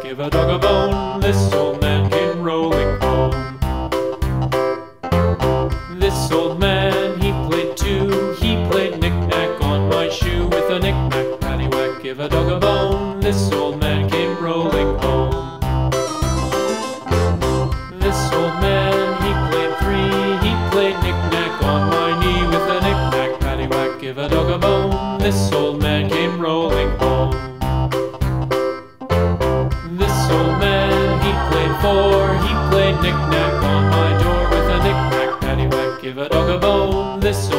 give a dog a bone. This old man came rolling home. This old man, he played too. He played knick-knack on my shoe. With a knick-knack, paddywhack, give a dog a bone. This old man came rolling home. This old man, he played three. He played knick-knack on my knee. With a knick-knack, paddywhack, give a dog a bone. This old man came rolling home. This old man, he played four. He played knick-knack on my door. With a knick-knack, paddywhack, give a dog a bone. This